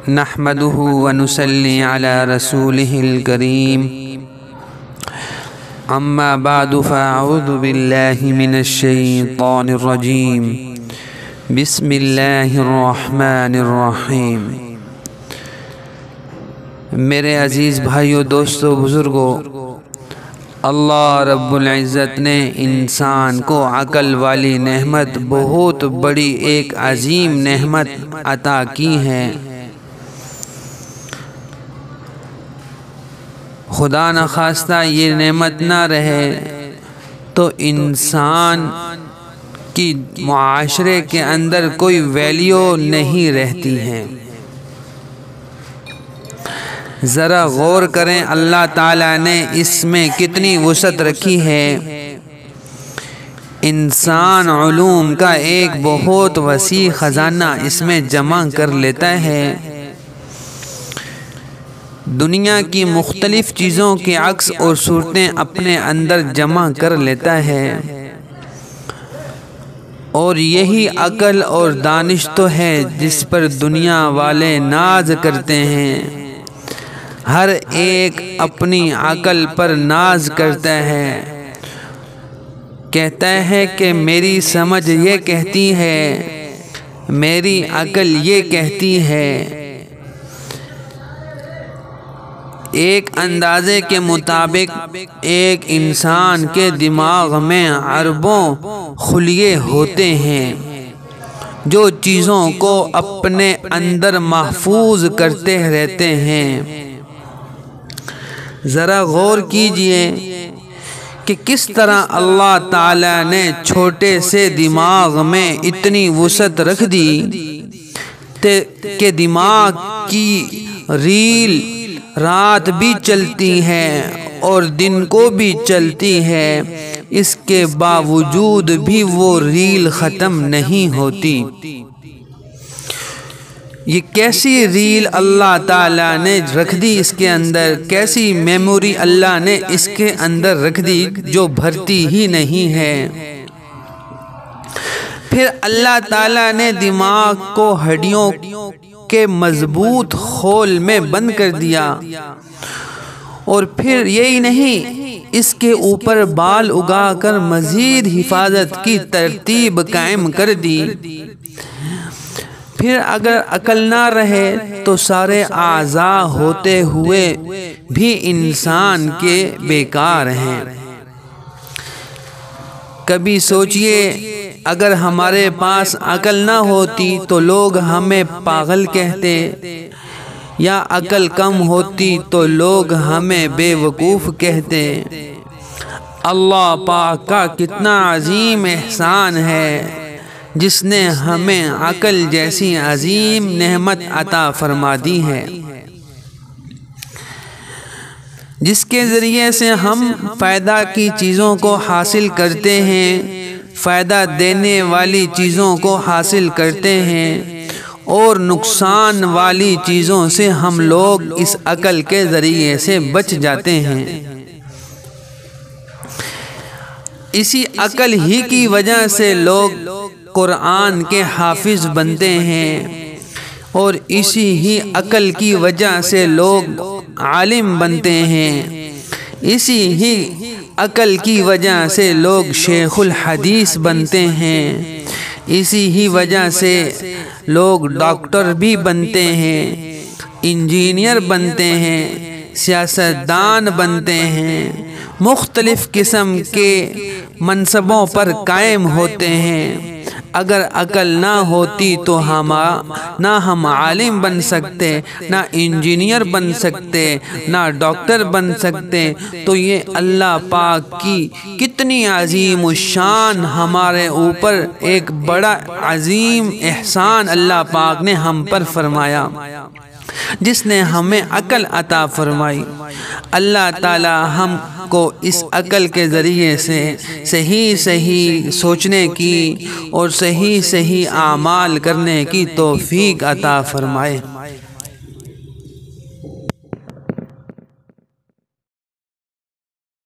نحمده ونصلي على رسوله الكريم اما بعد فاعوذ بالله من الشيطان الرجيم بسم الله الرحمن الرحیم۔ میرے عزیز بھائیوں، دوستوں، بزرگوں، اللہ رب العزت نے انسان کو عقل والی نعمت، بہت بڑی ایک عظیم نعمت عطا کی ہے۔ خدا نخواستہ یہ نعمت نہ رہے تو انسان کی معاشرے کے اندر کوئی ویلیو نہیں رہتی ہے۔ ذرا غور کریں اللہ تعالیٰ نے اس میں کتنی وسعت رکھی ہے۔ انسان علوم کا ایک بہت وسیع خزانہ اس میں جمع کر لیتا ہے۔ دنیا کی مختلف چیزوں کے عکس اور صورتیں اپنے اندر جمع کر لیتا ہے، اور یہی عقل اور دانش تو ہے جس پر دنیا والے ناز کرتے ہیں۔ ہر ایک اپنی عقل پر ناز کرتا ہے، کہتا ہے کہ میری سمجھ یہ کہتی ہے، میری عقل یہ کہتی ہے۔ ایک اندازے کے مطابق ایک انسان کے دماغ میں اربوں خلیے ہوتے ہیں جو چیزوں کو اپنے اندر محفوظ کرتے رہتے ہیں۔ ذرا غور کیجئے کہ کس طرح اللہ تعالیٰ نے چھوٹے سے دماغ میں اتنی وسعت رکھ دی کہ دماغ کی ریل رات بھی چلتی ہے اور دن کو بھی چلتی ہے، اس کے باوجود بھی وہ ریل ختم نہیں ہوتی۔ یہ کیسی ریل اللہ تعالیٰ نے رکھ دی اس کے اندر، کیسی میموری اللہ نے اس کے اندر رکھ دی جو بھرتی ہی نہیں ہے۔ پھر اللہ تعالیٰ نے دماغ کو ہڈیوں کے مضبوط خول میں بند کر دیا، اور پھر یہی نہیں، اس کے اوپر بال اگا کر مزید حفاظت کی ترتیب قائم کر دی۔ پھر اگر عقل نہ رہے تو سارے اعضاء ہوتے ہوئے بھی انسان کے بیکار ہیں۔ کبھی سوچئے اگر ہمارے پاس عقل نہ ہوتی تو لوگ ہمیں پاگل کہتے، یا عقل کم ہوتی تو لوگ ہمیں بے وقوف کہتے۔ اللہ پاک کا کتنا عظیم احسان ہے جس نے ہمیں عقل جیسی عظیم نعمت عطا فرما دی ہے، جس کے ذریعے سے ہم فائدہ کی چیزوں کو حاصل کرتے ہیں، فائدہ دینے والی چیزوں کو حاصل کرتے ہیں، اور نقصان والی چیزوں سے ہم لوگ اس عقل کے ذریعے سے بچ جاتے ہیں۔ اسی عقل ہی کی وجہ سے لوگ قرآن کے حافظ بنتے ہیں، اور اسی ہی عقل کی وجہ سے لوگ عالم بنتے ہیں، اسی ہی عقل کی وجہ سے لوگ شیخ الحدیث بنتے ہیں، اسی ہی وجہ سے لوگ ڈاکٹر بھی بنتے ہیں، انجینئر بنتے ہیں، سیاستدان بنتے ہیں، مختلف قسم کے منصبوں پر قائم ہوتے ہیں۔ اگر عقل نہ ہوتی تو نہ ہم عالم بن سکتے، نہ انجینئر بن سکتے، نہ ڈاکٹر بن سکتے۔ تو یہ اللہ پاک کی کتنی عظیم الشان ہمارے اوپر ایک بڑا عظیم احسان اللہ پاک نے ہم پر فرمایا، جس نے ہمیں عقل عطا فرمائی۔ اللہ تعالی ہم کو اس عقل کے ذریعے سے صحیح سوچنے کی اور صحیح اعمال کرنے کی توفیق عطا فرمائے۔